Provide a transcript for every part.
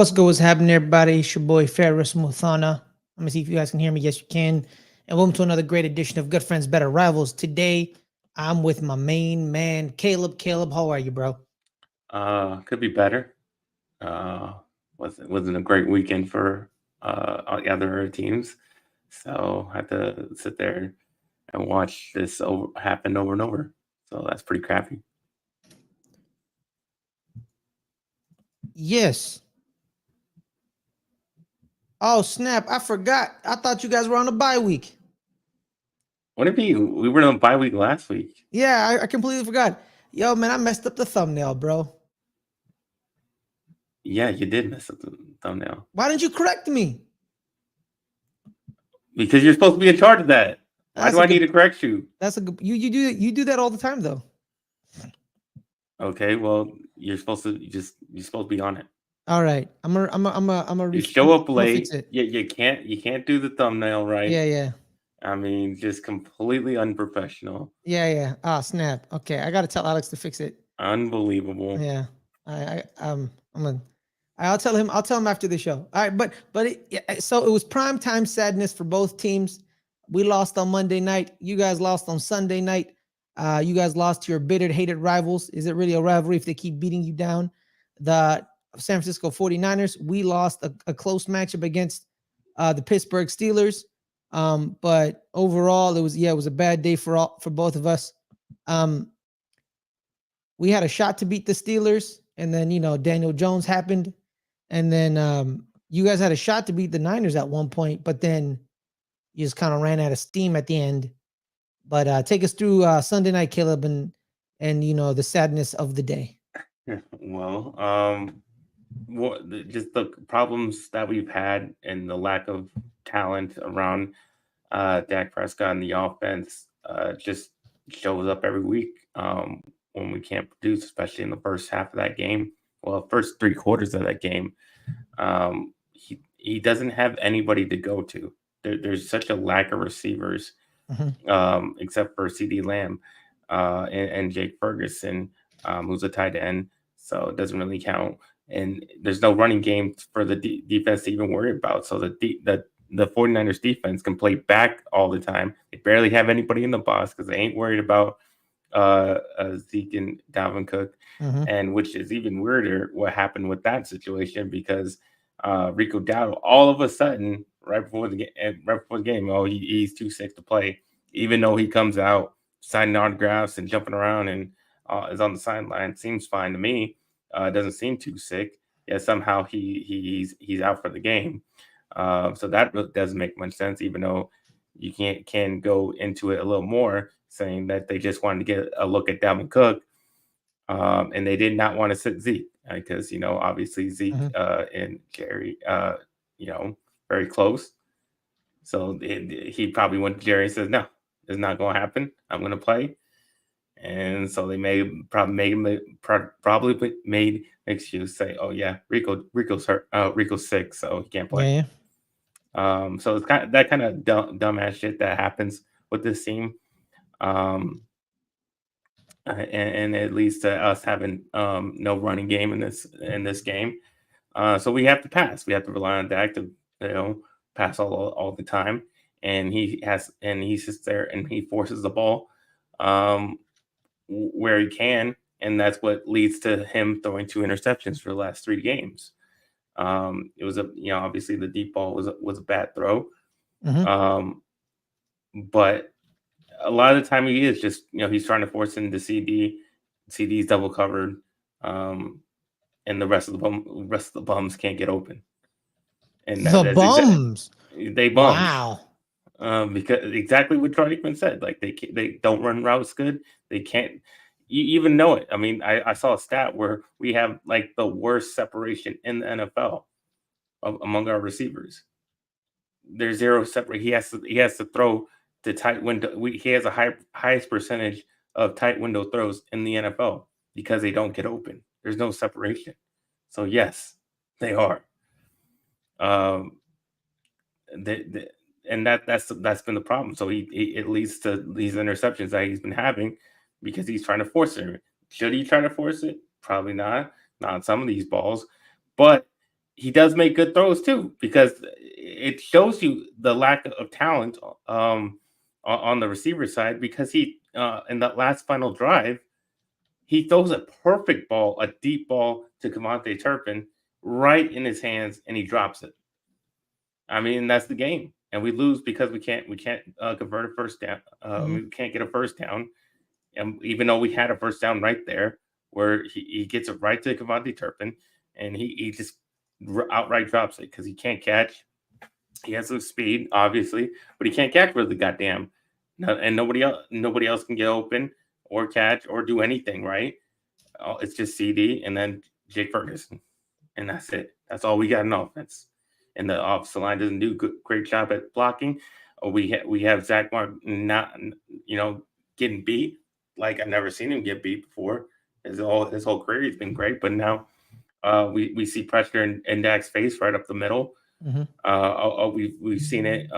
What's good? What's happening, everybody? It's your boy Ferris Muthana. Let me see if you guys can hear me. Yes, you can. And welcome to another great edition of Good Friends, Better Rivals. Today, I'm with my main man, Caleb. Caleb, how are you, bro? Could be better. Uh, wasn't a great weekend for all the other teams, so I had to sit there and watch this happen over and over. So that's pretty crappy. Yes. Oh, snap. I forgot. I thought you guys were on a bye week. What if we were on bye week last week? Yeah, I completely forgot. Yo, man, I messed up the thumbnail, bro. Yeah, you did mess up the thumbnail Why didn't you correct me? because you're supposed to be in charge of that. Why That's do a I need good. to correct you? That's a good. You do that all the time, though. Okay, well you're supposed to be on it. All right, I'm You show up gonna fix late. it. You can't do the thumbnail right. Yeah, yeah. I mean, just completely unprofessional. Yeah, yeah. Ah, snap. Okay, I gotta tell Alex to fix it. Unbelievable. Yeah, I'm gonna. I'll tell him. I'll tell him after the show. All right, so it was prime time sadness for both teams. We lost on Monday night. You guys lost on Sunday night. You guys lost to your bitter, hated rivals. Is it really a rivalry if they keep beating you down? The San Francisco 49ers. We lost a close matchup against the Pittsburgh Steelers. But overall, it was a bad day for both of us. Um, we had a shot to beat the Steelers, and then Daniel Jones happened, and then you guys had a shot to beat the Niners at one point, but then you just kind of ran out of steam at the end. But take us through Sunday night, Caleb, and the sadness of the day. Well, just the problems that we've had and the lack of talent around Dak Prescott and the offense just shows up every week when we can't produce, especially in the first half of that game. Well, first 3 quarters of that game, he doesn't have anybody to go to. There's such a lack of receivers, except for CD Lamb and Jake Ferguson, who's a tight end, so it doesn't really count. And there's no running game for the defense to even worry about. So the 49ers defense can play back all the time. They barely have anybody in the box because they ain't worried about Zeke and Dalvin Cook. And which is even weirder what happened with that situation because Rico Dowdle all of a sudden right before the game, oh he's too sick to play, even though he comes out signing autographs and jumping around and is on the sideline. Seems fine to me. Doesn't seem too sick. Yeah, somehow he's out for the game. So that really doesn't make much sense, even though you can go into it a little more, saying that they just wanted to get a look at Dalvin Cook, and they did not want to sit Zeke because obviously Zeke and Jerry, very close. So he probably went to Jerry and says, "No, it's not going to happen. I'm going to play." And so they probably made an excuse, say, "Oh yeah, Rico's hurt. Rico's sick, so he can't play." Yeah, So it's that kind of dumbass shit that happens with this team, and it leads to us having no running game in this game. So we have to pass. We have to rely on Dak to pass all the time, and he sits there and he forces the ball where he can, and that's what leads to him throwing 2 interceptions for the last 3 games. It was obviously the deep ball was a bad throw, but a lot of the time he is just he's trying to force into CD. CD's double covered, and the rest of the bums can't get open, and the that's bums. they bums. Wow. Because exactly what Troy Aikman said, like they don't run routes good. They can't. You even know it. I mean, I saw a stat where we have like the worst separation in the NFL among our receivers. There's zero separate. He has to throw to tight window. He has a highest percentage of tight window throws in the NFL because they don't get open. There's no separation. So yes, they are. Um, and that's been the problem. So it leads to these interceptions that he's been having because he's trying to force it. Should he try to force it? Probably not. Not on some of these balls, but he does make good throws too, because it shows you the lack of talent on the receiver side, because he in that last final drive, he throws a perfect ball, a deep ball to Cavante Turpin right in his hands, and he drops it. I mean, that's the game, and we lose because we can't convert a first down. We can't get a first down, and even though we had a first down right there, where he gets it right to Cavante Turpin, and he just outright drops it because he can't catch. He has some speed, obviously, but he can't catch for the goddamn. And nobody else can get open or catch or do anything, right? It's just CD and then Jake Ferguson, and that's it. That's all we got in offense. And the offensive line doesn't do great job at blocking. We have Zach Mark not getting beat like I've never seen him get beat before. His whole career he's been great, but now we see pressure in Dak's face right up the middle. We've seen it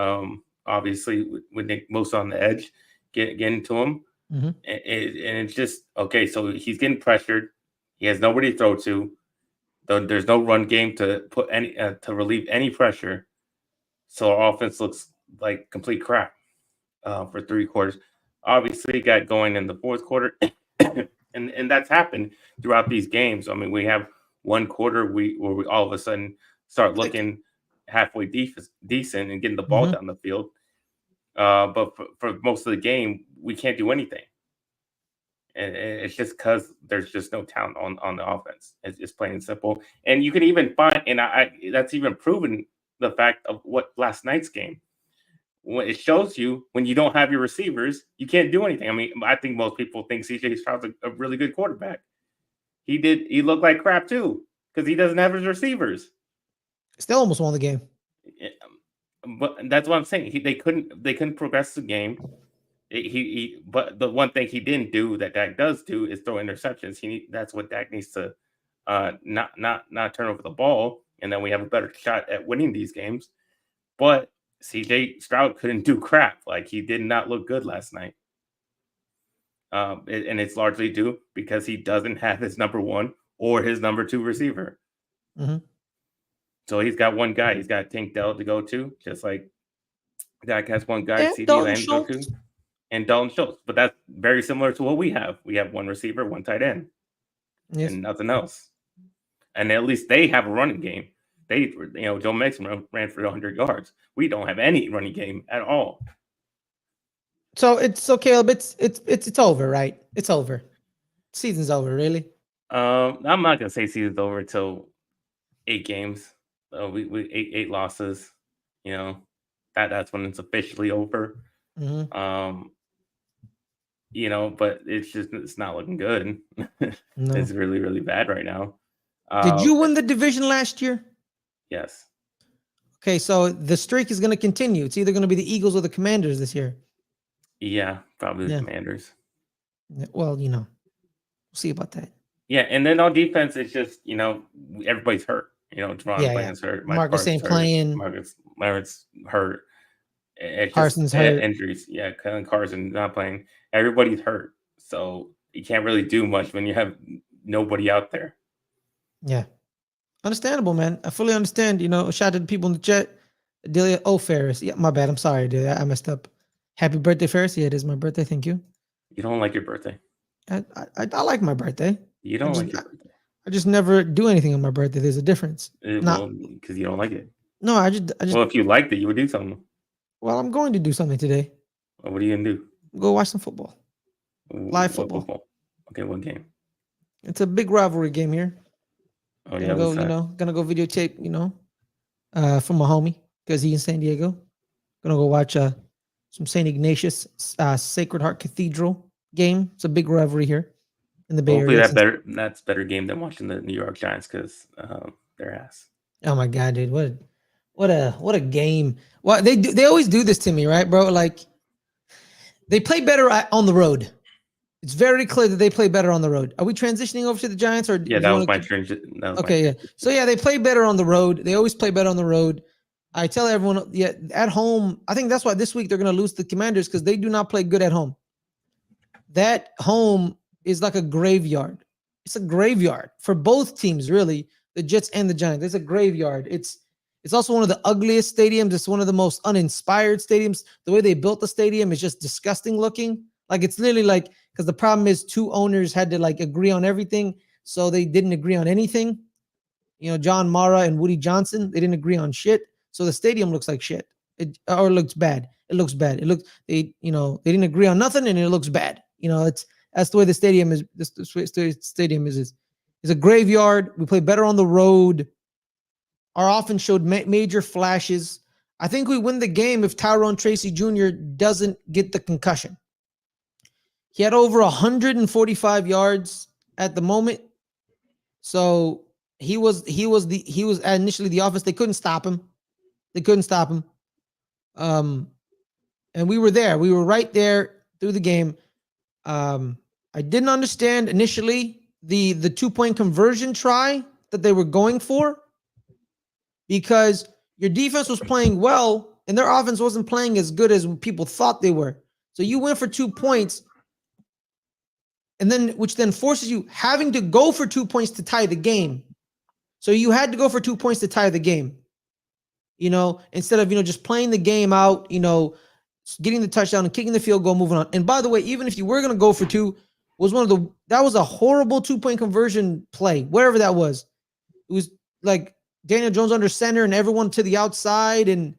obviously with Nick Bosa on the edge getting to him. And it's just okay. So he's getting pressured. He has nobody to throw to. There's no run game to put any to relieve any pressure. So our offense looks like complete crap for 3 quarters. Obviously, got going in the 4th quarter, and that's happened throughout these games. I mean, we have one quarter where we all of a sudden start looking halfway decent and getting the ball down the field. But for most of the game, we can't do anything. And it's just because there's just no talent on the offense. It's just plain and simple. And you can even find, and that's even proven the fact of what last night's game. When it shows you when you don't have your receivers, you can't do anything. I mean, I think most people think CJ Stroud's a really good quarterback. He looked like crap too because he doesn't have his receivers. Still almost won the game. Yeah, but that's what I'm saying. They couldn't progress the game. But the one thing he didn't do that Dak does do is throw interceptions. That's what Dak needs to not turn over the ball, and then we have a better shot at winning these games. But CJ Stroud couldn't do crap. Like, he did not look good last night. And it's largely due because he doesn't have his number 1 or his number 2 receiver. So he's got one guy. He's got Tank Dell to go to, just like Dak has one guy, CD Lamb to go to, and Dalton Schultz. But that's very similar to what we have. We have one receiver, one tight end, and nothing else. And at least they have a running game. Joe Mixon ran for 100 yards. We don't have any running game at all. So Caleb, it's over, right? It's over. Season's over, really. I'm not gonna say season's over until 8 games. We 8 losses. That's when it's officially over. But it's not looking good. No. It's really, really bad right now. Did you win the division last year? Yes. Okay, so the streak is going to continue. It's either going to be the Eagles or the Commanders this year. Yeah, probably the Commanders. Well, we'll see about that. Yeah, and then on defense, it's just, everybody's hurt. Javon Bland's hurt. Marcus ain't playing. Marcus hurt. It's Carson's hurt. Injuries. Yeah, Carson not playing. Everybody's hurt. So you can't really do much when you have nobody out there. Yeah. Understandable, man. I fully understand. Shout out to the people in the chat. Adelia, Ferris. Yeah, my bad. I'm sorry, Adelia. I messed up. Happy birthday, Ferris. Yeah, it is my birthday. Thank you. You don't like your birthday? I like my birthday. You don't like your birthday? I just never do anything on my birthday. There's a difference. Because you don't like it. No, I just. Well, if you liked it, you would do something. Well, I'm going to do something today. Well, what are you gonna do? Go watch some football. Live football. Okay, what game? It's a big rivalry game here. Oh, gonna go videotape, from my homie because he's in San Diego. Gonna go watch some St. Ignatius Sacred Heart Cathedral game. It's a big rivalry here in the Bay Area. Hopefully that's better game than watching the New York Giants because their ass. Oh my God, dude! What a game! Well, they always do this to me, right, bro? Like, they play better on the road. It's very clear that they play better on the road. Are we transitioning over to the Giants, or that was my transition? Okay, yeah. So yeah, they play better on the road. They always play better on the road. I tell everyone, at home, I think that's why this week they're going to lose to the Commanders because they do not play good at home. That home is like a graveyard. It's a graveyard for both teams, really. The Jets and the Giants. It's a graveyard. It's also one of the ugliest stadiums. It's one of the most uninspired stadiums. The way they built the stadium is just disgusting looking. Like it's literally like, because the problem is two owners had to like agree on everything, so they didn't agree on anything. You know, John Mara and Woody Johnson, they didn't agree on shit. So the stadium looks like shit. It looks bad. It looks bad. It looks they didn't agree on nothing and it looks bad. You know, that's the way the stadium is. The stadium is a graveyard. We play better on the road. Our offense showed major flashes. I think we win the game if Tyrone Tracy Jr. doesn't get the concussion. He had over 145 yards at the moment. So he was initially the offense. They couldn't stop him. And we were there. We were right there through the game. I didn't understand initially the 2-point conversion try that they were going for, because your defense was playing well and their offense wasn't playing as good as people thought they were. So you went for 2 points, and then which then forces you having to go for 2 points to tie the game. So you had to go for 2 points to tie the game, you know, instead of, just playing the game out, getting the touchdown and kicking the field goal, moving on. And by the way, even if you were going to go for 2, that was a horrible 2-point conversion play, wherever that was. It was like Daniel Jones under center and everyone to the outside, and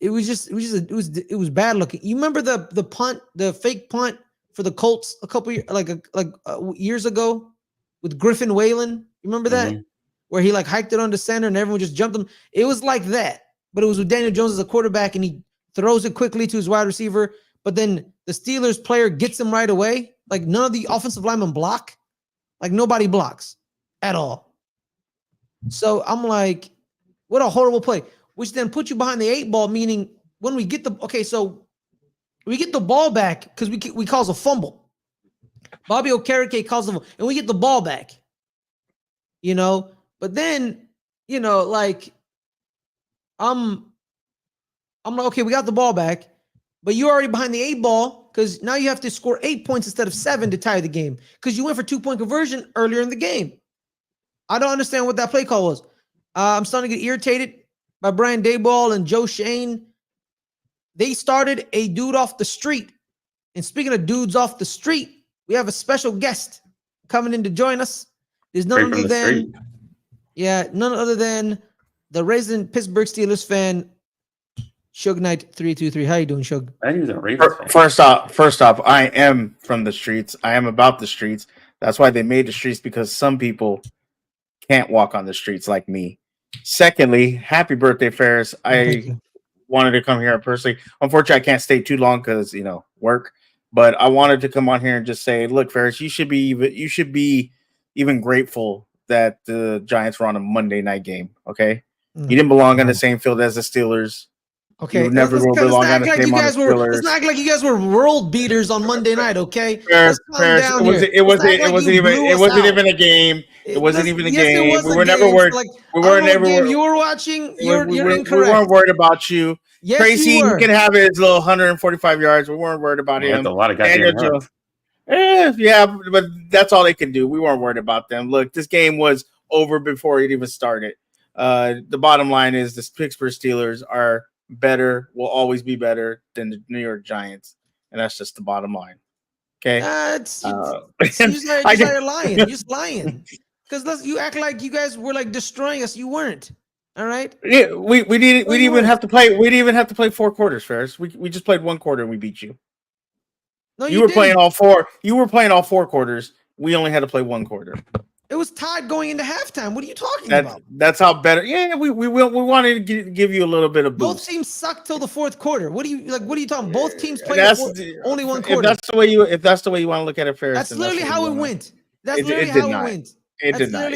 it was bad looking. You remember the punt, the fake punt for the Colts a couple years, years ago with Griffin Whalen? You remember that? Mm-hmm. Where he hiked it on the center and everyone just jumped him. It was like that, but it was with Daniel Jones as a quarterback, and he throws it quickly to his wide receiver. But then the Steelers player gets him right away. Like none of the offensive linemen block. Like nobody blocks at all. So I'm like, what a horrible play. Which then puts you behind the 8 ball, meaning when we get we get the ball back because we cause a fumble. Bobby Okereke calls them, and we get the ball back. But then, I'm like, okay, we got the ball back, but you're already behind the 8 ball because now you have to score 8 points instead of 7 to tie the game because you went for 2-point conversion earlier in the game. I don't understand what that play call was. I'm starting to get irritated by Brian Daboll and Joe Shane. They started a dude off the street. And speaking of dudes off the street, we have a special guest coming in to join us. There's none other than the resident Pittsburgh Steelers fan, Suge Knight 323. How you doing, Suge? I think he's a Ravens fan. First off, I am from the streets. I am about the streets. That's why they made the streets, because some people can't walk on the streets like me. Secondly, happy birthday, Ferris. I wanted to come here personally. Unfortunately, I can't stay too long because work. But I wanted to come on here and just say, look, Ferris, you should be even grateful that the Giants were on a Monday night game. Okay, you didn't belong on the same field as the Steelers. Okay, you never will belong on the same on the Steelers. Let's not act like you guys were world beaters on Monday night. Okay, Ferris, it wasn't even a game. It wasn't even a game. We were never worried. We were never worried. You were watching. You're incorrect. We weren't worried about you. Yes, Tracy, you were. He can have his little 145 yards. We weren't worried about him. That's a lot of guys. Yeah, but that's all they can do. We weren't worried about them. Look, this game was over before it even started. The bottom line is the Pittsburgh Steelers are better, will always be better than the New York Giants, and that's just the bottom line. Okay, you're lying. You're just lying because you act like you guys were destroying us. You weren't. All right. Yeah, we didn't even have to play. We didn't even have to play 4 quarters, Ferris. We just played 1 quarter and we beat you. No, you were playing all 4. You were playing all 4 quarters. We only had to play 1 quarter. It was tied going into halftime. What are you talking about? That's how better. Yeah, we wanted to give you a little bit of boost. Both teams sucked till the 4th quarter. What are you talking? Both teams played only 1 quarter. If that's the way you want to look at it, Ferris. That's literally how it went. That's literally how it went. It did not.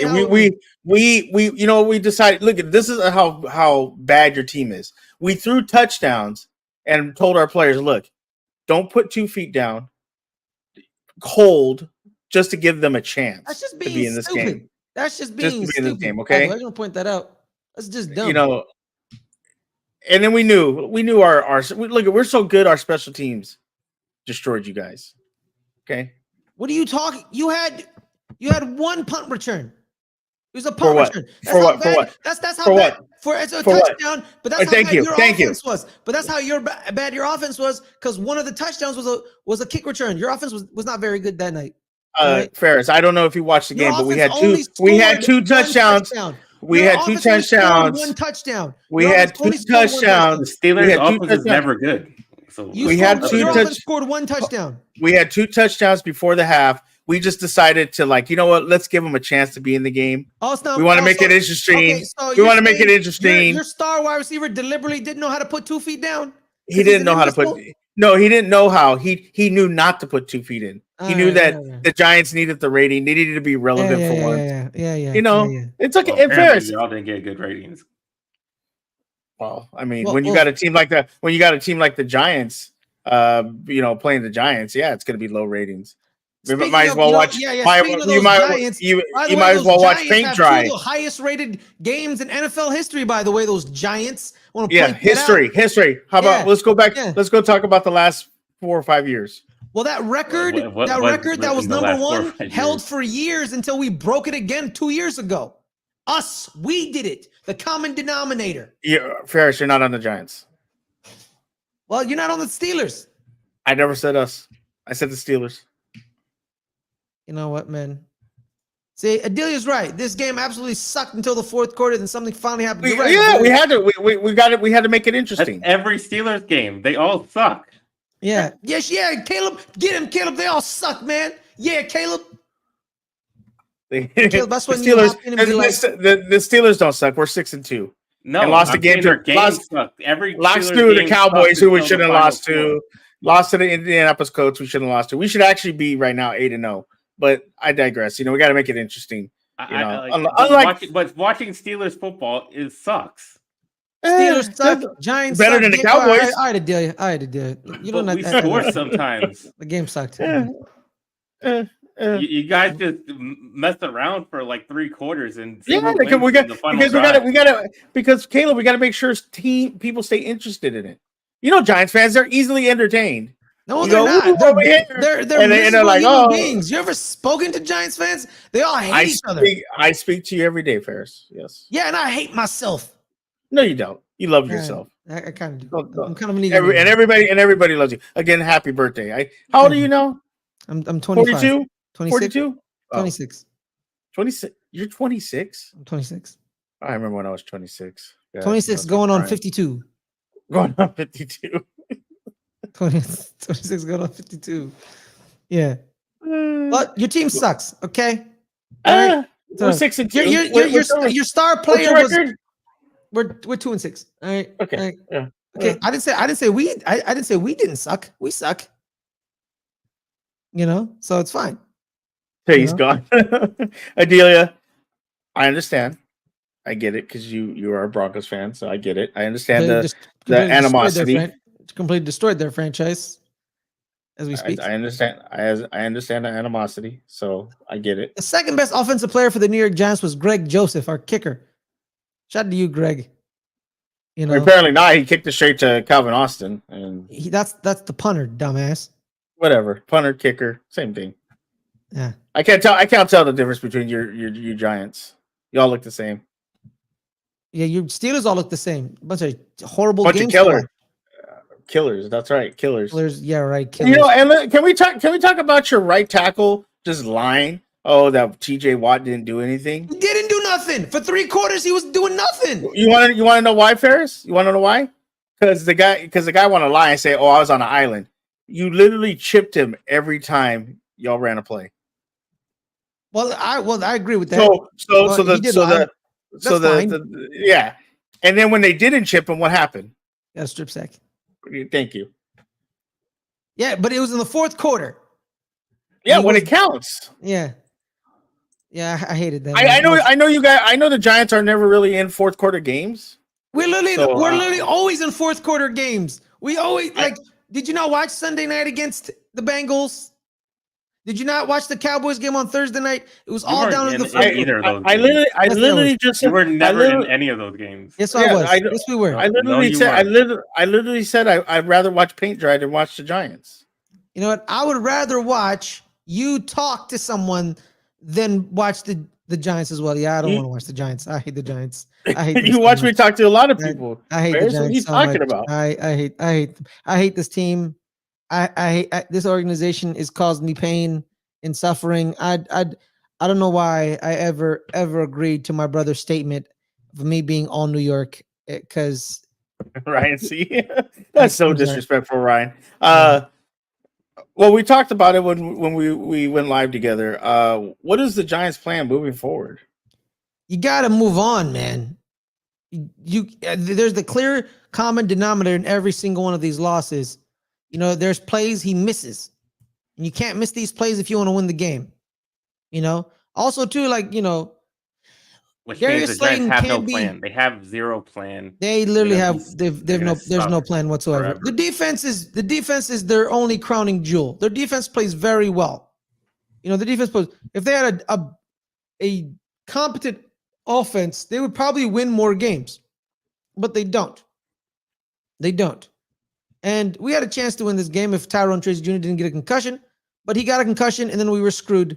We decided. Look, this is how bad your team is. We threw touchdowns and told our players, look, don't put 2 feet down. Hold. Just to give them a chance. That's just being to be in this stupid. Game. That's just being stupid. In this game, okay? I'm gonna point that out. That's just dumb. And then we knew our look. We're so good. Our special teams destroyed you guys. Okay. What are you talking? You had 1 punt return. It was a For punt what? return. For what? For what? That's how For bad. what? For it's a For what? touchdown, but that's how Thank bad you. your Thank you. offense was. But that's how bad your offense was, because one of the touchdowns was a kick return. Your offense was not very good that night. All right. Ferris, I don't know if you watched the Your game, but we offense had two. only We had scored two one touchdowns. touchdown. We Your had two offense only scored touchdowns. one touchdown. We Your had offense two only scored one touchdowns. The We Steelers' had two offense is touchdowns. never good. So You We scored had one- two your touch- offense scored one touchdown. We had two touchdowns before the half. We just decided to, like, you know what? Let's give them a chance to be in the game. We want to make it interesting. Okay, so We want to make it interesting. Your star wide receiver deliberately didn't know how to put 2 feet down. He didn't know how to put. No, he didn't know how. He knew not to put 2 feet in. He knew that the Giants needed the rating. They needed to be relevant for once. Yeah. You know, it's okay. Well, And Ferris, y'all didn't get good ratings. well, I mean, when you got a team like that, when you got a team like the Giants, playing the Giants, yeah, it's going to be low ratings. You might as well watch. You might as well watch paint dry. The highest rated games in NFL history, by the way. Those Giants. Yeah, history. How about let's go back? Yeah. Let's go talk about the last 4 or 5 years. Well, that record that was number one held for years until we broke it again 2 years ago. We did it. The common denominator. Yeah, Ferris, you're not on the Giants. Well, you're not on the Steelers. I never said us. I said the Steelers. You know what, man? See, Adelia's right. This game absolutely sucked until the fourth quarter. Then something finally happened. You're right. Yeah, we had to. We got it. We had to make it interesting. That's every Steelers game. They all suck. Yeah. Yes. Yeah. Caleb, get him, Caleb. They all suck, man. Yeah, Caleb. Caleb, that's when the Steelers don't suck. We're 6-2. No, and lost the game to the Cowboys, who we shouldn't have lost to. Lost to the Indianapolis Colts, we shouldn't have lost to. We should actually be right now 8-0. But I digress. We got to make it interesting. Watching Steelers football sucks. Steelers suck. Giants better than the Cowboys. I had to do it. You don't we score sometimes. The game sucked. You guys just messed around for like 3 quarters and because Caleb, we got to make sure people stay interested in it. Giants fans, they're easily entertained. No, they're not. They're like, human beings. You ever spoken to Giants fans? They all hate each other. I speak to you every day, Ferris. Yes. Yeah, and I hate myself. No, you don't. You love yourself. I kind of do. I'm kind of an ego. Everybody loves you. Again, happy birthday. How old are you now? I'm 25. 42? 26. 42? 26. 26. You're 26? I'm 26. I remember when I was 26. Yeah, 26 going on 52. Going on 52. 26 going on 52. Yeah. But your team sucks, okay? We're 6-2. Your star player was we're 2-6. All right. Okay. All right. Yeah. Okay. I didn't say we didn't suck. We suck. So it's fine. Hey, he's gone. Adelia, I understand. I get it because you are a Broncos fan, so I get it. I understand the animosity. Completely destroyed their franchise as we speak. I understand. I understand the animosity, so I get it. The second best offensive player for the New York Giants was Greg Joseph, our kicker. Shout out to you, Greg. Apparently not. He kicked it straight to Calvin Austin, and that's the punter, dumbass. Whatever, punter, kicker, same thing. Yeah, I can't tell the difference between your Giants. Y'all look the same. Yeah, your Steelers all look the same. Bunch of horrible games. Killers. That's right, killers. Yeah, right. Killers. And can we talk about your right tackle just lying? Oh, that TJ Watt didn't do anything. He didn't do nothing for 3 quarters. He was doing nothing. You want to know why, Ferris? You want to know why? Because the guy want to lie and say, "Oh, I was on an island." You literally chipped him every time y'all ran a play. Well, I agree with that. Yeah. And then when they didn't chip him, what happened? Got a strip sack. Thank you. Yeah, but it was in the 4th quarter. Yeah, when it counts. Yeah. Yeah, I hated that. I know you guys. I know the Giants are never really in 4th quarter games. We're literally always in 4th quarter games. We always Did you not watch Sunday night against the Bengals? Did you not watch the Cowboys game on Thursday night? It was all down in the fourth. Either of those. I literally just. You were never in any of those games. Yes, I was. Yes, we were. I literally said I'd rather watch paint dry than watch the Giants. You know what? I would rather watch you talk to someone than watch the The Giants as well. Yeah, I don't You- want to watch the Giants. I hate the Giants. I hate them You so watch me much. talk to a lot of people. I hate the Bears, what are you Giants so much. talking about? I hate this team. This organization is caused me pain and suffering. I don't know why I ever agreed to my brother's statement of me being all New York because Ryan, see, that's so I'm sorry. disrespectful, Ryan. Well, we talked about it when we went live together. What is the Giants' plan moving forward? You got to move on, man. There's the clear common denominator in every single one of these losses. You know, there's plays he misses, and you can't miss these plays if you want to win the game. You know, also too, like Which Darius means the Giants Slayton have no can't be- plan. They have zero plan. they literally They're have gonna be- they've they're no gonna there's no suck plan whatsoever. forever. The defense is their only crowning jewel. Their defense plays very well. You know, the defense plays. If they had a competent offense, they would probably win more games, but they don't. They don't. And we had a chance to win this game if Tyrone Tracy Jr. didn't get a concussion, but he got a concussion, and then we were screwed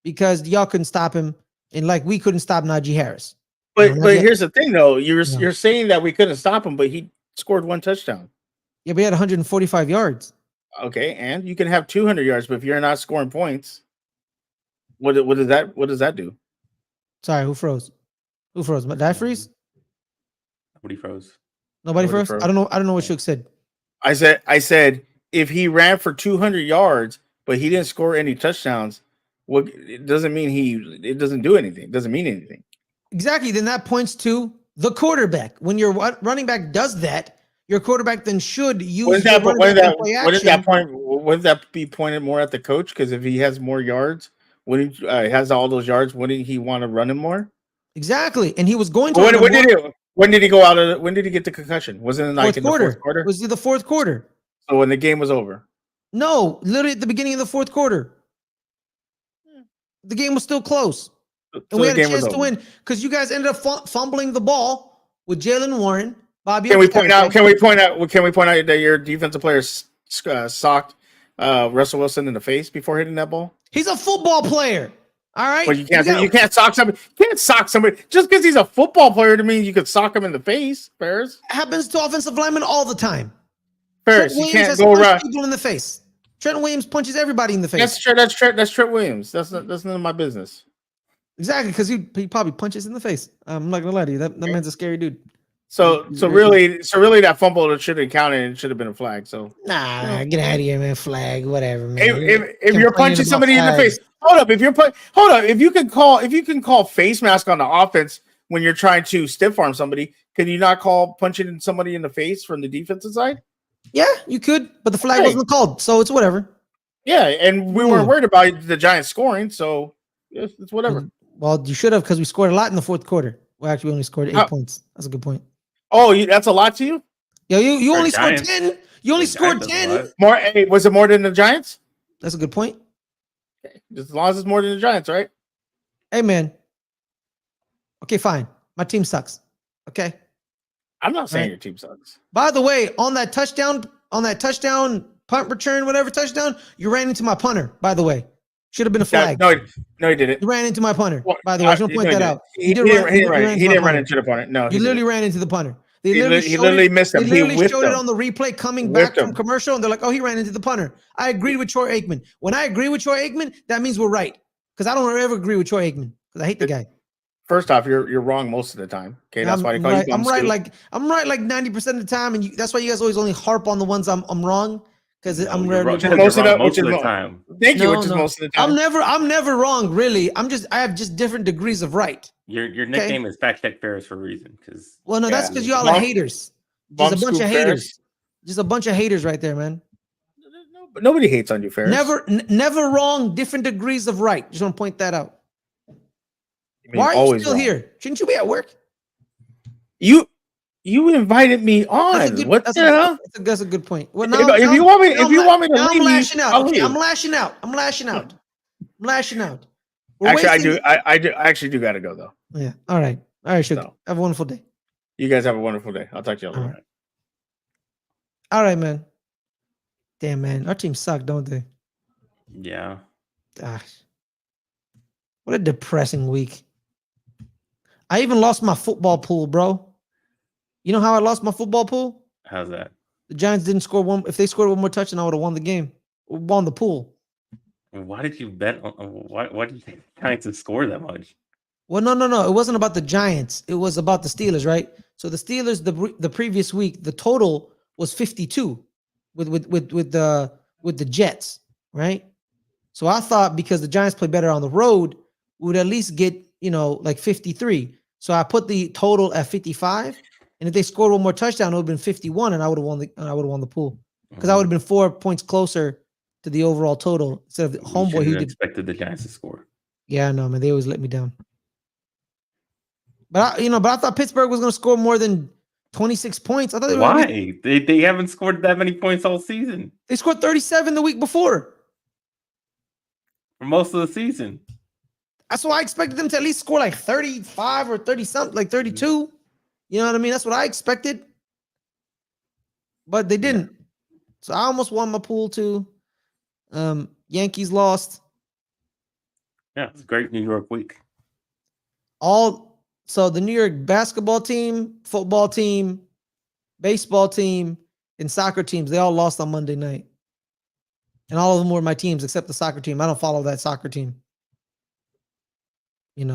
because y'all couldn't stop him, and like we couldn't stop Najee Harris. But No, but Najee- here's the thing, though. You're Yeah. you're saying that we couldn't stop him, but he scored one touchdown. Yeah, we had 145 yards. Okay, and you can have 200 yards, but if you're not scoring points, what does that do? Sorry, who froze? Who froze? Did I freeze? Nobody froze. Nobody Nobody froze? froze. I don't know what Shook said. I said if he ran for 200 yards, but he didn't score any touchdowns, it doesn't mean it doesn't do anything. It doesn't mean anything. Exactly. Then that points to the quarterback. When your running back does that, your quarterback then should use Wouldn't your that running wouldn't back that in play wouldn't that action. point wouldn't that be pointed more at the coach? Because if he has more yards, wouldn't has all those yards, wouldn't he want to run him more? Exactly. And he was going to When, run when him did more. he when did he go out of when did he get the concussion? Wasn't it like in the fourth quarter? It was the fourth quarter. So when the game was over. No, literally at the beginning of the fourth quarter. The game was still close. So And we the had a game was chance to over. win because you guys ended up fumbling the ball with Jalen Warren, Bobby. Can we point out that your defensive player socked Russell Wilson in the face before hitting that ball? He's a football player. All right. But you can't sock somebody. You can't sock somebody just because he's a football player to mean you could sock him in the face. Ferris. Happens to offensive linemen all the time. Ferris, Trent you Williams can't has go punched around. people in the face. Trent Williams punches everybody in the face. That's Trent Williams. That's none of my business. Exactly, because he probably punches in the face. I'm not gonna lie to you. That man's a scary dude. So really that fumble should have counted and should have been a flag. So Nah, get out of here, man. Flag, whatever, man. if you're punching somebody in the face, hold up. If you can call face mask on the offense when you're trying to stiff arm somebody, can you not call punching somebody in the face from the defensive side? Yeah, you could, but the flag wasn't called, so it's whatever. Yeah, and we weren't worried about the Giants scoring, so it's whatever. Well, you should have because we scored a lot in the fourth quarter. Well, actually, we only scored 8 points. That's a good point. Oh, that's a lot to you? Yo, you only Giants. scored 10. You only scored 10. More? Hey, was it more than the Giants? That's a good point. Okay. Just as long as it's more than the Giants, right? Hey, man. Okay, fine. My team sucks. Okay. I'm not saying Right. your team sucks. By the way, on that touchdown, punt return, whatever touchdown, you ran into my punter. By the way, should have been a flag. No, he didn't. You ran into my punter. Well, By the way, I should point that out. He didn't run into the punter. No, You literally ran into the punter. They he literally literally missed him. They He literally whipped showed it him. on the replay coming Whipped back from him. commercial, and they're like, "Oh, he ran into the punter." I agreed with Troy Aikman. When I agree with Troy Aikman, that means we're right. Because I don't ever agree with Troy Aikman because I hate the guy. First off, you're wrong most of the time. Okay, that's why they call you bum I'm right stew. I'm right like 90% of the time, and that's why you guys always only harp on the ones I'm wrong because I'm You're rarely wrong- wrong. most of the- most of which the is time. Thank you, No, which is no. most of the time. I'm never wrong, really. I have just different degrees of right. Your nickname is Fact Check Ferris for a reason. Because Well, no, that's because y'all Bum- are haters. Bum Just a bunch scoop of Ferris. haters. Just a bunch of haters right there, man. But nobody hates on you, Ferris. Never wrong. Different degrees of right. Just want to point that out. You mean Why are you always still wrong. here? Shouldn't you be at work? You invited me That's a on. good, What that's the hell? that's a good point. Well, If you want me to now I'm leave, lashing out. I'll Okay, leave. I'm lashing out. I'm lashing out. We're Actually, wasting- I actually do gotta go though. Yeah. All right. Shook. So. Have a wonderful day. You guys have a wonderful day. I'll talk to you later. All right. All right, man. Damn, man. Our team suck, don't they? yeah. Gosh. What a depressing week. I even lost my football pool, bro. You know how I lost my football pool? How's that? The Giants didn't score one. If they scored one more touchdown, I would have won the game. Won the pool. Why did you bet on why did you think the Giants to score that much? Well, no. It wasn't about the Giants. It was about the Steelers, right? So the Steelers, the previous week, the total was 52 with the Jets, right? So I thought because the Giants play better on the road, we would at least get, like 53. So I put the total at 55. And if they scored one more touchdown, it would have been 51, and I would have won the pool. Because I would have been 4 points closer to the overall total instead of the homeboy who did. Expected the Giants to score. Yeah, no, man, they always let me down. But I thought Pittsburgh was going to score more than 26 points. I thought Why? They haven't scored that many points all season. They scored 37 the week before. For most of the season. That's why I expected them to at least score like 35 or 30 something, like 32. You know what I mean? That's what I expected. But they didn't. Yeah. So I almost won my pool too. Yankees lost. Yeah, it's a great New York week. So the New York basketball team, football team, baseball team, and soccer teams, they all lost on Monday night. And all of them were my teams except the soccer team. I don't follow that soccer team.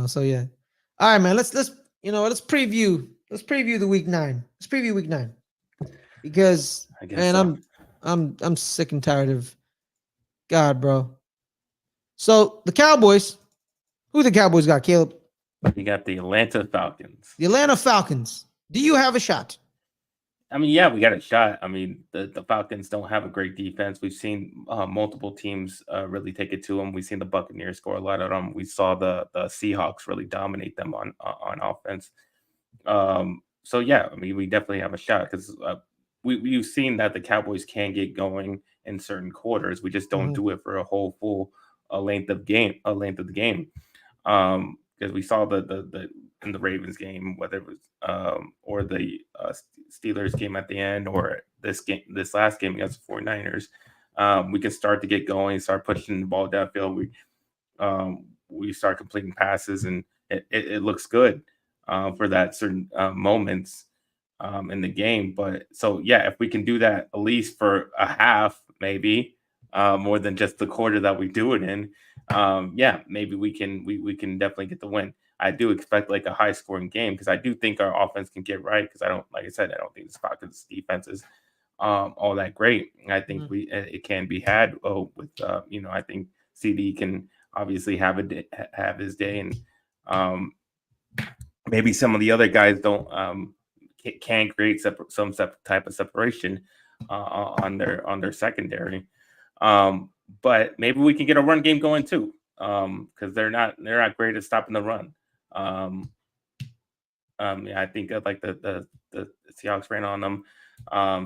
So yeah. All right, man. Let's preview the week 9. Let's preview week 9. Because I'm sick and tired of God, bro. So the Cowboys, who the Cowboys got, Caleb? You got the Atlanta Falcons. The Atlanta Falcons. Do you have a shot? I mean, yeah, we got a shot. I mean, the Falcons don't have a great defense. We've seen multiple teams really take it to them. We've seen the Buccaneers score a lot of them. We saw the Seahawks really dominate them on offense. So, yeah, I mean, we definitely have a shot because we've seen that the Cowboys can get going in certain quarters. We just don't do it for a whole full length of the game. Because we saw the in the Ravens game, whether it was or the Steelers game at the end, or this last game against the 49ers, we can start to get going, start pushing the ball downfield. We start completing passes, and it looks good for that certain moments in the game. But so yeah, if we can do that at least for a half, maybe more than just the quarter that we do it in, yeah, maybe we can definitely get the win. I do expect like a high scoring game because I do think our offense can get right, because I don't think the Falcons defense is all that great. I think it can be had with I think CD can obviously have his day, and maybe some of the other guys can create some type of separation on their secondary. But maybe we can get a run game going too, because they're not great at stopping the run. Yeah, I think like the Seahawks ran on them,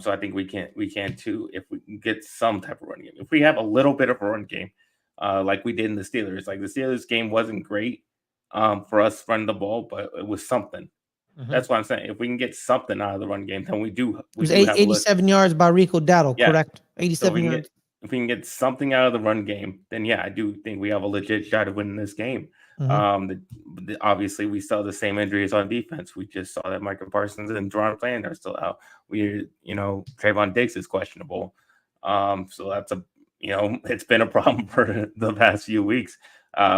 so I think we can too if we can get some type of run game. If we have a little bit of a run game, like we did in the Steelers. Like the Steelers game wasn't great for us running the ball, but it was something. That's what I'm saying. If we can get something out of the run game, then we do. It was 87 yards by Rico Dowdle, yeah. correct? 87 yards. If we can get something out of the run game, then yeah, I do think we have a legit shot of winning this game. Obviously, we saw the same injuries on defense. We just saw that Micah Parsons and Deron Bland are still out. Trayvon Diggs is questionable. So that's it's been a problem for the past few weeks.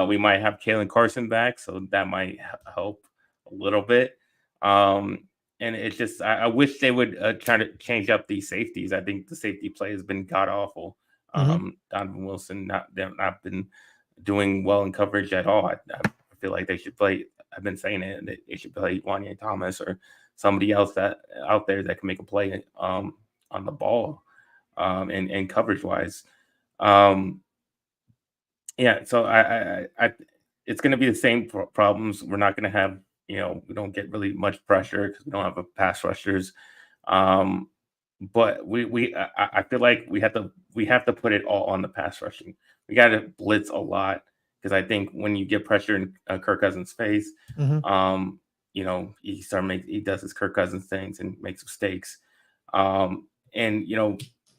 We might have Kalen Carson back, so that might help a little bit. And it's just, I wish they would try to change up these safeties. I think the safety play has been god awful. Donovan Wilson not been doing well in coverage at all. I feel like they should play. I've been saying it. They should play Wanye Thomas or somebody else out there that can make a play on the ball, and coverage wise. Yeah. So I it's going to be the same problems. We're not going to have. We don't get really much pressure because we don't have a pass rushers. But I feel like we have to put it all on the pass rushing. We got to blitz a lot, because I think when you get pressure in Kirk Cousins' face, he does his Kirk Cousins things and makes mistakes. And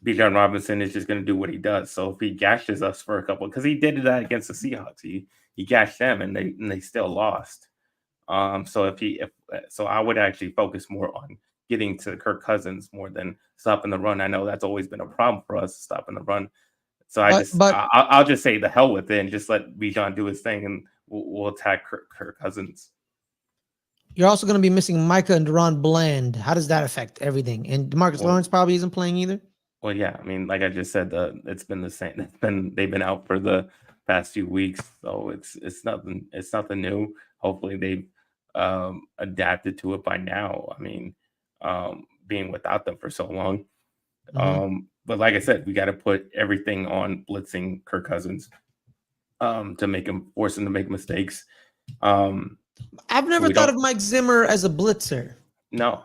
Bijan Robinson is just going to do what he does. So if he gashes us for a couple, because he did that against the Seahawks, he gashed them and they still lost. So so I would actually focus more on getting to Kirk Cousins more than stopping the run. I know that's always been a problem for us, stopping the run. So I'll just say the hell with it and just let Bijan do his thing, and we'll attack Kirk Cousins. You're also going to be missing Micah and Deron Bland. How does that affect everything? And DeMarcus Lawrence probably isn't playing either. Well, yeah, I mean, like I just said, it's been the same. They've been out for the past few weeks, so it's nothing new. Hopefully, they've adapted to it by now. I mean, being without them for so long. But like I said, we got to put everything on blitzing Kirk Cousins to force him to make mistakes. I've never thought of Mike Zimmer as a blitzer. No,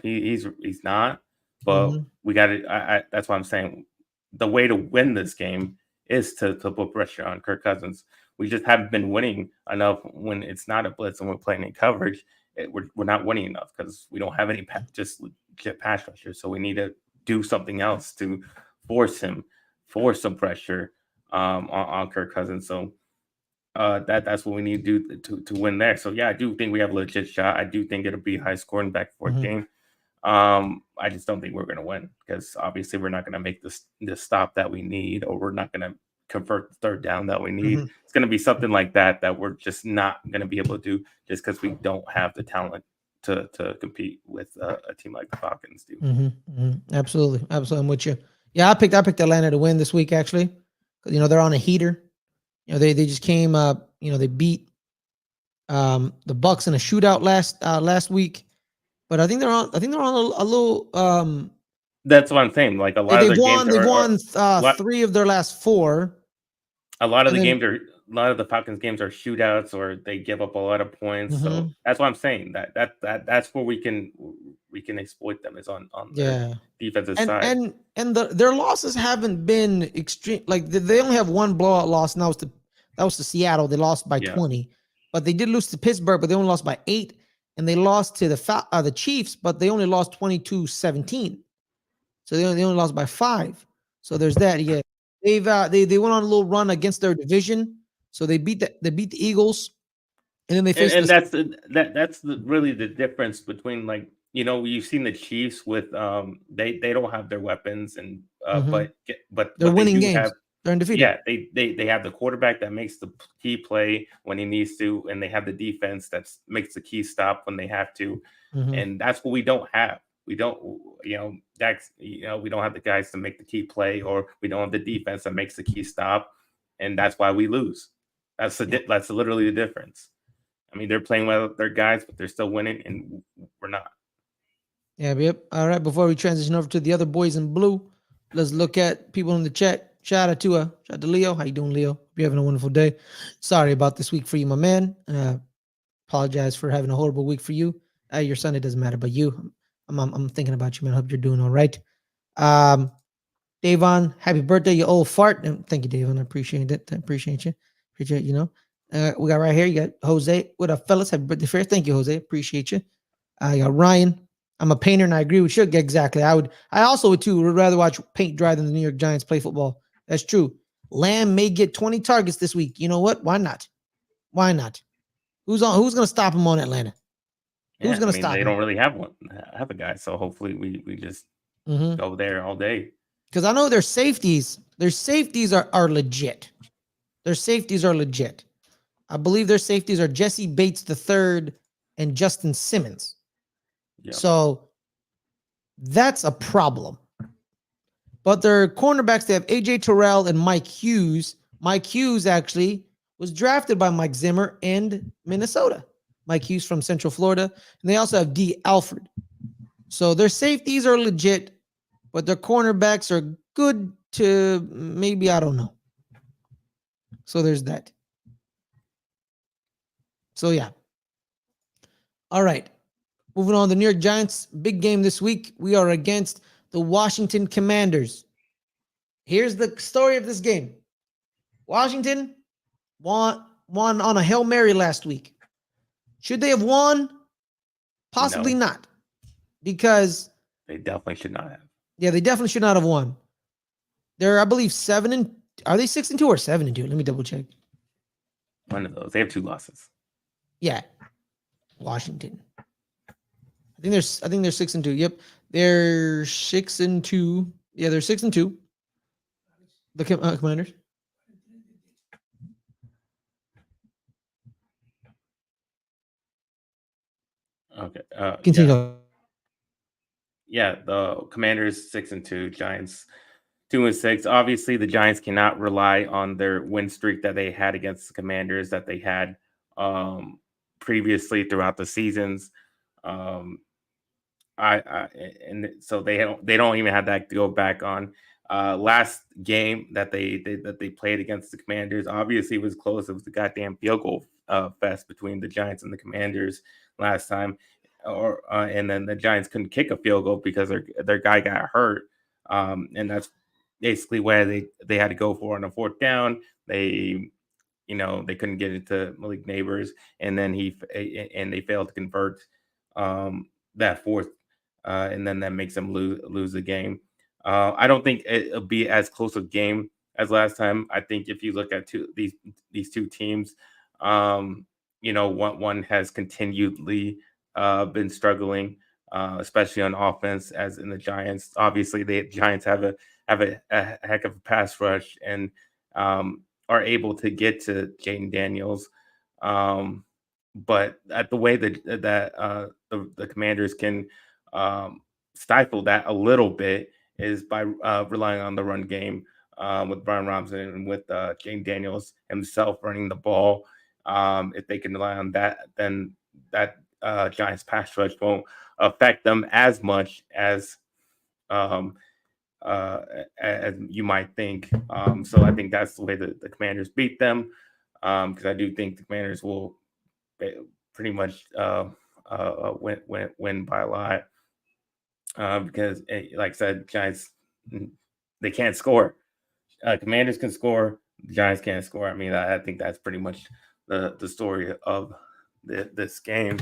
he's not. But we got to. That's why I'm saying the way to win this game is to put pressure on Kirk Cousins. We just haven't been winning enough when it's not a blitz and we're playing in coverage. We're not winning enough because we don't have any just legit pass rushers. So we need to do something else to force some pressure on Kirk Cousins. So that's what we need to do to win there. So yeah, I do think we have a legit shot. I do think it'll be high scoring back and forth game. I just don't think we're going to win because obviously we're not going to make the stop that we need, or we're not going to convert the third down that we need. It's going to be something like that we're just not going to be able to do just because we don't have the talent to compete with a team like the Falcons do. Absolutely. I'm with you. Yeah, I picked Atlanta to win this week actually. They're on a heater. They just came up. They beat the Bucs in a shootout last week. But I think they're on a little. That's what I'm saying. Like a lot of their games, they've won 3 of their last 4. A lot of the Falcons games are shootouts, or they give up a lot of points. So that's what I'm saying. That's where we can exploit them is on their defensive side. And their losses haven't been extreme. Like they only have one blowout loss, and that was to Seattle. They lost by 20, but they did lose to Pittsburgh, but they only lost by 8. And they lost to the Chiefs, but they only lost 22-17. So they only lost by 5. So there's that. Yeah, they went on a little run against their division. So they beat the Eagles, and then they faced. And that's really the difference between you've seen the Chiefs with they don't have their weapons and but they're winning games. They're undefeated. Yeah, they have the quarterback that makes the key play when he needs to, and they have the defense that makes the key stop when they have to, and that's what we don't have. We don't, we don't have the guys to make the key play, or we don't have the defense that makes the key stop, and that's why we lose. That's literally the difference. I mean, they're playing well with their guys, but they're still winning, and we're not. Yeah, yep. All right, before we transition over to the other boys in blue, let's look at people in the chat. Shout out to Leo. How you doing, Leo? Hope you're having a wonderful day. Sorry about this week for you, my man. Apologize for having a horrible week for you. Your Sunday doesn't matter, but you, I'm thinking about you, man. Hope you're doing all right. Davon, happy birthday, you old fart. And thank you, Davon. I appreciate it. I appreciate you. Appreciate we got right here. You got Jose. What up, fellas? Happy birthday fair. Thank you, Jose. Appreciate you. You got Ryan. I'm a painter, and I agree with you. Exactly. I also would too. Would rather watch paint dry than the New York Giants play football. That's true. Lamb may get 20 targets this week. You know what? Why not? Why not? Who's going to stop him on Atlanta? Who's going to stop him? They don't really have a guy, so hopefully we just go there all day. Because I know their safeties are legit. Their safeties are legit. I believe their safeties are Jesse Bates III and Justin Simmons. Yeah. So that's a problem. But their cornerbacks, they have AJ Terrell and Mike Hughes. Mike Hughes actually was drafted by Mike Zimmer and Minnesota. Mike Hughes from Central Florida. And they also have D. Alfred. So their safeties are legit, but their cornerbacks are good to maybe, I don't know. So there's that. So yeah. All right. Moving on, the New York Giants, big game this week. We are against the Washington Commanders. Here's the story of this game. Washington won on a Hail Mary last week. Should they have won? Possibly not. Because they definitely should not have. Yeah, they definitely should not have won. They're, I believe, 7 and. Are they 6-2 or 7-2? Let me double check. One of those. They have 2 losses. Yeah, Washington. I think they're 6-2. Yep, they're 6-2. Yeah, they're 6-2. The Commanders. Okay. Continue. Yeah, the Commanders 6-2, Giants 2-6. Obviously, the Giants cannot rely on their win streak that they had against the Commanders that they had previously throughout the seasons. And so they don't even have that to go back on. Last game that they played against the Commanders, obviously it was close. It was the goddamn field goal fest between the Giants and the Commanders last time, and then the Giants couldn't kick a field goal because their guy got hurt, and that's basically where they had to go for on a 4th down. They couldn't get it to Malik Neighbors, and then they failed to convert that 4th. And then that makes them lose the game. I don't think it'll be as close a game as last time. I think if you look at these 2 teams, one has continually been struggling, especially on offense, as in the Giants. Obviously, the Giants have a heck of a pass rush and are able to get to Jaden Daniels. But at the way that the Commanders can stifle that a little bit is by relying on the run game with Brian Robinson and with Jaden Daniels himself running the ball. If they can rely on that, then that Giants pass rush won't affect them as much as you might think. So I think that's the way the Commanders beat them, because I do think the Commanders will pretty much win by a lot, because like I said, Giants, they can't score. Commanders can score, Giants can't score. I mean, I think that's pretty much the story of this game.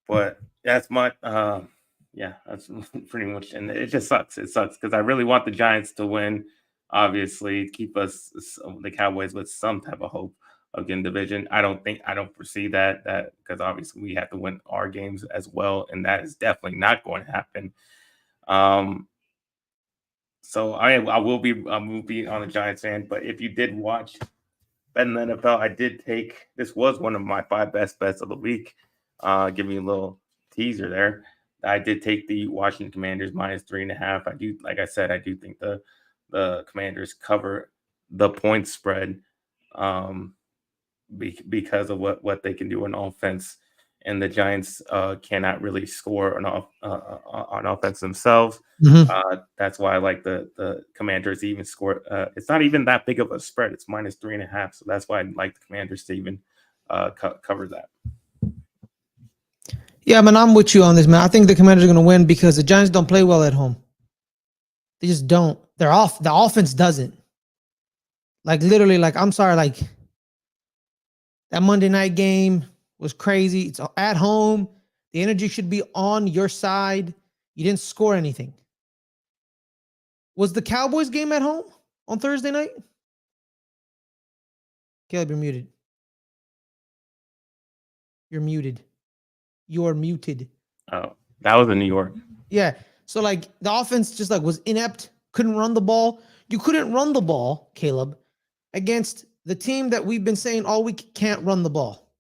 But that's my that's pretty much, and it just sucks. It sucks because I really want the Giants to win, obviously, keep us, the Cowboys, with some type of hope of getting division. I don't foresee that because obviously we have to win our games as well, and that is definitely not going to happen. So I will be on the Giants fan. But if you did watch Bet in the NFL, I did take, this was one of my 5 best bets of the week. Give me a little teaser there. I did take the Washington Commanders -3.5. I do, like I said, I do think the Commanders cover the point spread, because of what they can do on offense, and the Giants cannot really score on offense themselves. That's why I like the Commanders to even score. It's not even that big of a spread. It's -3.5. So that's why I like the Commanders to even cover that. Yeah, man, I'm with you on this, man. I think the Commanders are going to win because the Giants don't play well at home. They just don't. They're off. The offense doesn't. Like, literally, like, I'm sorry, like, that Monday night game was crazy. It's at home. The energy should be on your side. You didn't score anything. Was the Cowboys game at home on Thursday night? Caleb, you're muted. You're muted. You're muted. Oh, that was in New York. Yeah. So, like, the offense just, like, was inept. Couldn't run the ball. You couldn't run the ball, Caleb, against the team that we've been saying all week can't run the ball.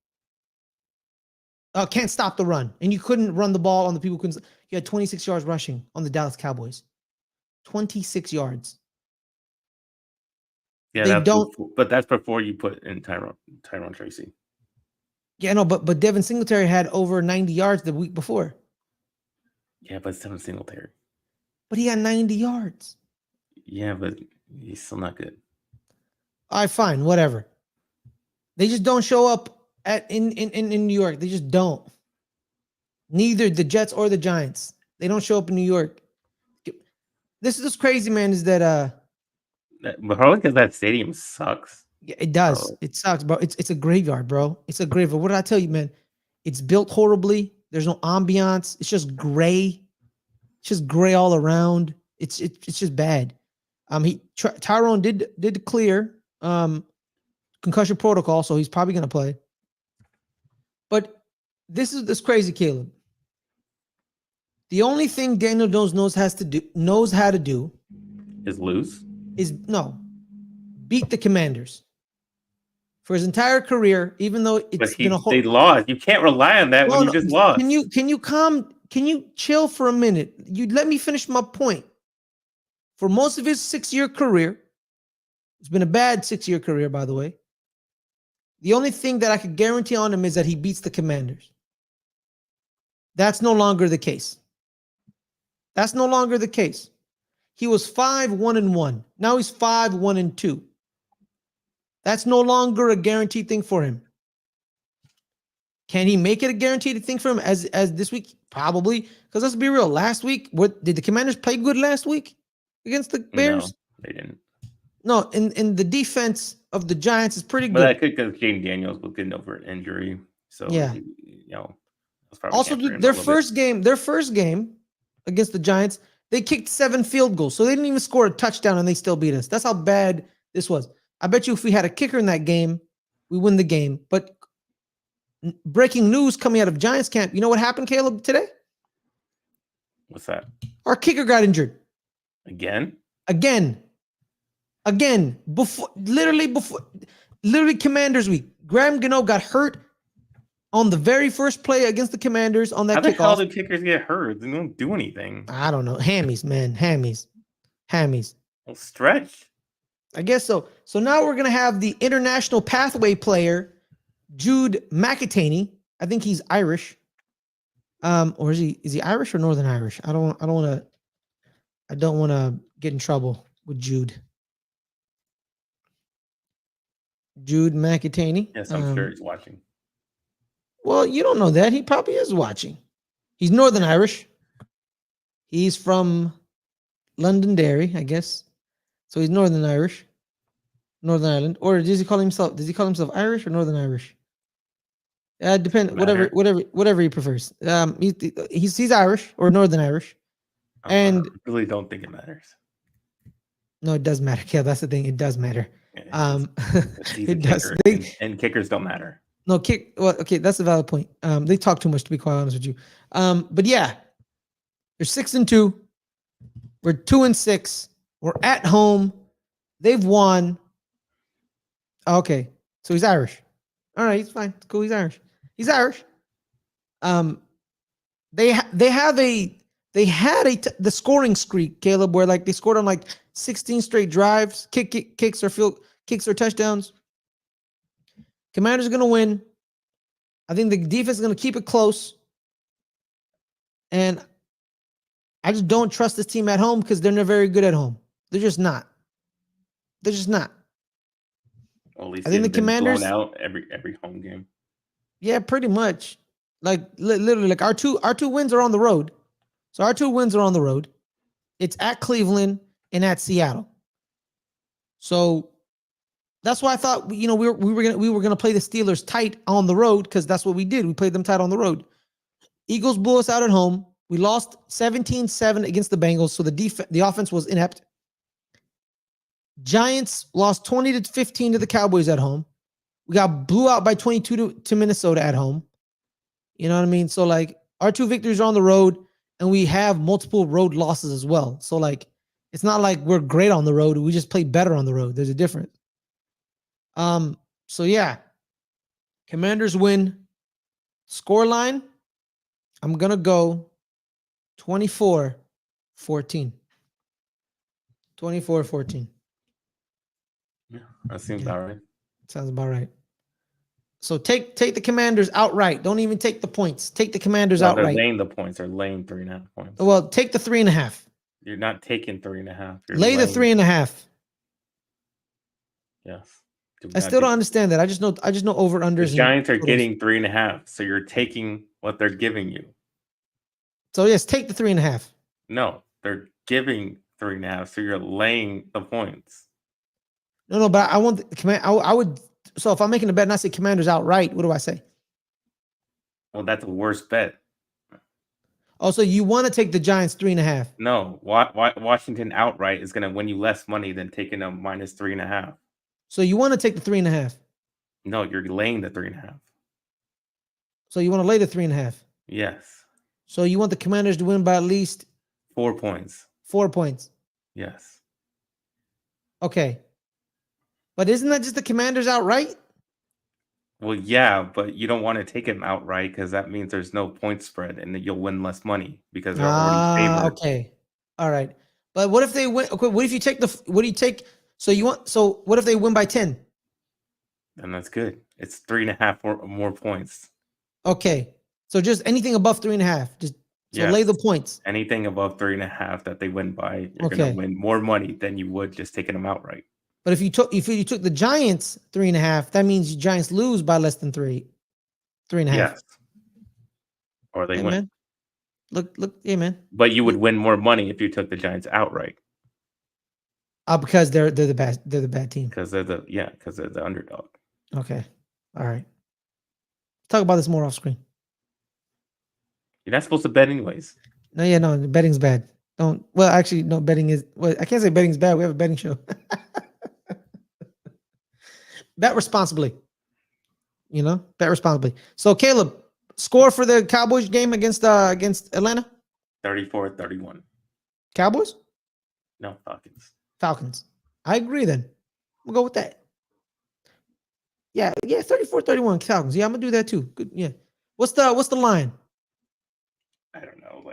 Can't stop the run. And you couldn't run the ball on the people who couldn't. You had 26 yards rushing on the Dallas Cowboys. 26 yards. Yeah, but that's before you put in Tyrone Tracy. Yeah, no, but Devin Singletary had over 90 yards the week before. Yeah, but it's Devin Singletary. But he had 90 yards. Yeah, but he's still not good. All right, fine, whatever. They just don't show up in New York. They just don't. Neither the Jets or the Giants. They don't show up in New York. This is crazy, man, is that but probably because that stadium sucks. Yeah, it does. Bro. It sucks, bro. It's a graveyard, bro. It's a graveyard. What did I tell you, man? It's built horribly. There's no ambiance. It's just gray. It's just gray all around. It's just bad. Tyrone did clear concussion protocol, so he's probably going to play. But this is crazy, Caleb. The only thing Daniel Jones knows how to do Is lose. is beat the Commanders. For his entire career, even though they lost. You can't rely on that when you just lost. Can you chill for a minute? You let me finish my point. For most of his 6-year career, it's been a bad 6-year career, by the way. The only thing that I could guarantee on him is that he beats the Commanders. That's no longer the case. That's no longer the case. He was 5-1-1. Now he's 5-1-2. That's no longer a guaranteed thing for him. Can he make it a guaranteed thing for him as this week? Probably. Because let's be real. Last week, did the Commanders play good last week against the Bears? No, they didn't. No, in the defense of the Giants is pretty good. But that could because Jaden Daniels was getting over an injury. So yeah. Also, their first game against the Giants, they kicked 7 field goals. So they didn't even score a touchdown and they still beat us. That's how bad this was. I bet you if we had a kicker in that game, we win the game. But breaking news coming out of Giants camp, you know what happened, Caleb, today? What's that? Our kicker got injured. Again. Literally Commanders week. Graham Gano got hurt on the very first play against the Commanders on that kickoff. How the hell did kickers get hurt? They don't do anything. I don't know. Hammies, man. Hammies. Well, stretch. I guess so. So now we're gonna have the international pathway player, Jude McElhaney. I think he's Irish. Or is he Irish or Northern Irish? I don't want to get in trouble with Jude. Jude McElhaney. Yes, I'm sure he's watching. Well, you don't know that. He probably is watching. He's Northern Irish. He's from Londonderry, I guess. So he's Northern Irish, Northern Ireland, or does he call himself Irish or Northern Irish? Depend whatever he prefers. He's Irish or Northern Irish, and I really don't think it matters. No, it does matter. Yeah, that's the thing. It does matter. It does. And kickers don't matter. No kick. Well, okay, that's a valid point. They talk too much, to be quite honest with you. But yeah, they're 6-2. We're 2-6. We're at home. They've won. Okay, so he's Irish. All right, he's fine. It's cool. He's Irish. They had the scoring streak, Caleb, where like they scored on like 16 straight drives, kicks or touchdowns. Commanders are gonna win. I think the defense is gonna keep it close, and I just don't trust this team at home because they're not very good at home. They're just not. Well, at least I think the Commanders blown out every home game. Yeah, pretty much. Like literally, like our two wins are on the road. So our 2 wins are on the road. It's at Cleveland and at Seattle. So that's why I thought we were gonna play the Steelers tight on the road because that's what we did. We played them tight on the road. Eagles blew us out at home. We lost 17-7 against the Bengals, so the offense was inept. Giants lost 20-15 to the Cowboys at home. We got blew out by 22 to Minnesota at home. You know what I mean? So like our 2 victories are on the road, and we have multiple road losses as well. So like it's not like we're great on the road. We just play better on the road. There's a difference. So yeah, Commanders win. Scoreline, I'm gonna go 24-14. 24-14. Yeah, that seems about right. Sounds about right. So take the Commanders outright. Don't even take the points. Take the Commanders outright. They're laying the points. They're laying 3.5 points. Well, take the 3.5. You're not taking 3.5. Lay the 3.5. Yes. I still don't understand that. I just know over unders. The Giants are getting 3.5, so you're taking what they're giving you. So yes, take the 3.5. No, they're giving 3.5, so you're laying the points. No, but I want the command. I would. So if I'm making a bet and I say Commanders outright, what do I say? Well, that's a worse bet. Also, you want to take the Giants 3.5. No, Washington outright is going to win you less money than taking a minus 3.5. So you want to take the 3.5. No, you're laying the 3.5. So you want to lay the 3.5. Yes. So you want the Commanders to win by at least 4 points. 4 points. Yes. Okay. But isn't that just the Commanders outright? Well, yeah, but you don't want to take him outright because that means there's no point spread and you'll win less money because they're already favored. Okay. All right. But what if they win? Okay, what if you take what do you take? So what if they win by 10? Then that's good. It's 3.5 or more points. Okay. So just anything above 3.5. Just lay the points. Anything above 3.5 that they win by, you're Okay. going to win more money than you would just taking them outright. But if you took the Giants 3.5, that means the Giants lose by less than 3.5. Yes. Or they Hey, win. man. Look, yeah, man. But you would win more money if you took the Giants outright. Because they're the bad team. Because they're the underdog. Okay. All right. Talk about this more off screen. You're not supposed to bet anyways. No, betting's bad. Actually, no, betting is, I can't say betting's bad. We have a betting show. Bet responsibly. Bet responsibly. So, Caleb, score for the Cowboys game against Atlanta? 34-31. Cowboys? No, Falcons. Falcons. I agree then. We'll go with that. Yeah, 34-31 Falcons. Yeah, I'm gonna do that too. Good. Yeah. What's the line? I don't know.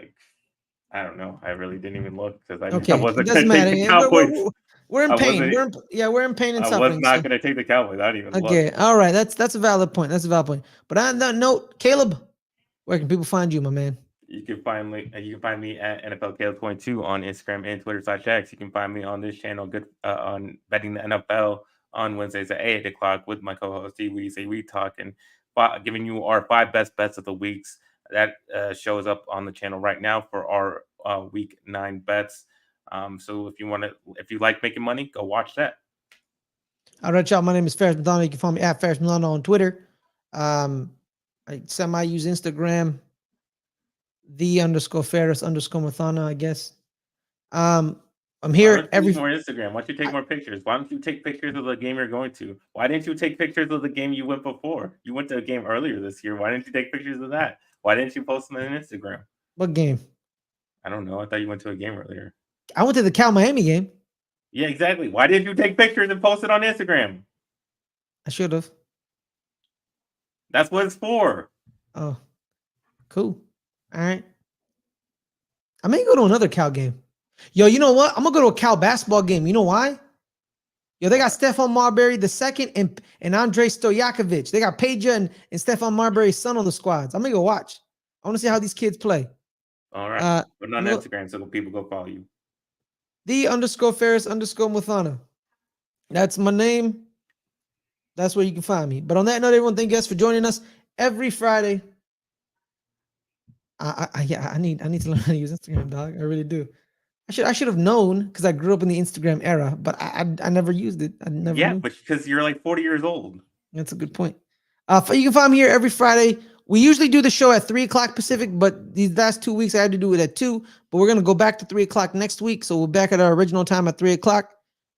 I don't know. I really didn't even look because I Okay. wasn't It doesn't going to matter. take the Cowboys. We're in pain. We're in pain and suffering. I was not going to take the Cowboys. I didn't even look. Okay. All right. That's a valid point. But on that note, Caleb, where can people find you, my man? You can find me at NFL Caleb 22 on Instagram and Twitter/X. You can find me on this channel, on betting the NFL on Wednesdays at 8 o'clock with my co-host We Say We Talk, and giving you our 5 best bets of the weeks. That shows up on the channel right now for our week 9 bets. So if you like making money, go watch that. All right, y'all. My name is Ferris Muthana. You can find me at Ferris Muthana on Twitter. I use Instagram, _Ferris_Muthana, I guess. I'm here every more Instagram. Why don't you take more pictures? Why don't you take pictures of the game you're going to? Why didn't you take pictures of the game you went before? You went to a game earlier this year. Why didn't you take pictures of that? Why didn't you post them on Instagram? What game? I don't know. I thought you went to a game earlier. I went to the Cal Miami game. Yeah, exactly. Why didn't you take pictures and post it on Instagram? I should have. That's what it's for. Oh, cool. All right. I may go to another Cal game. Yo, you know what? I'm gonna go to a Cal basketball game. You know why? Yo, they got Stephon Marbury II and Andrei Stojakovic. They got Peja and Stephon Marbury's son on the squads. I'm gonna go watch. I want to see how these kids play. All right. Put it on Instagram so people go follow you. _Ferris_Muthana. That's my name. That's where you can find me. But on that note, everyone, thank you guys for joining us every Friday. I need to learn how to use Instagram, dog. I really do. I should have known because I grew up in the Instagram era, but I never used it. I never knew. But because you're like 40 years old. That's a good point. You can find me here every Friday. We usually do the show at 3 o'clock Pacific, but these last 2 weeks I had to do it at 2. But we're gonna go back to 3 o'clock next week, so we're back at our original time at 3 o'clock.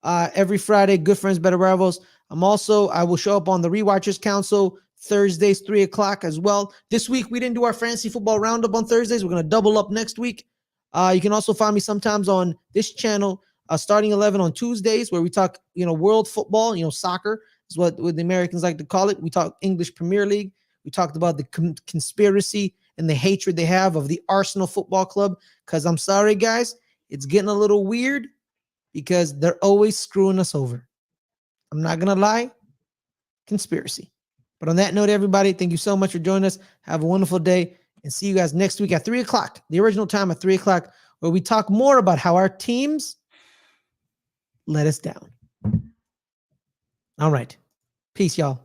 Every Friday, Good Friends, Better Rivals. I will show up on the Rewatchers Council Thursdays, 3 o'clock as well. This week we didn't do our fantasy football roundup on Thursdays. We're gonna double up next week. You can also find me sometimes on this channel, Starting 11 on Tuesdays, where we talk, world football, soccer is what the Americans like to call it. We talk English Premier League. We talked about the conspiracy and the hatred they have of the Arsenal Football Club. Because I'm sorry, guys, it's getting a little weird because they're always screwing us over. I'm not going to lie. Conspiracy. But on that note, everybody, thank you so much for joining us. Have a wonderful day. And see you guys next week at 3 o'clock, the original time at 3 o'clock, where we talk more about how our teams let us down. All right. Peace, y'all.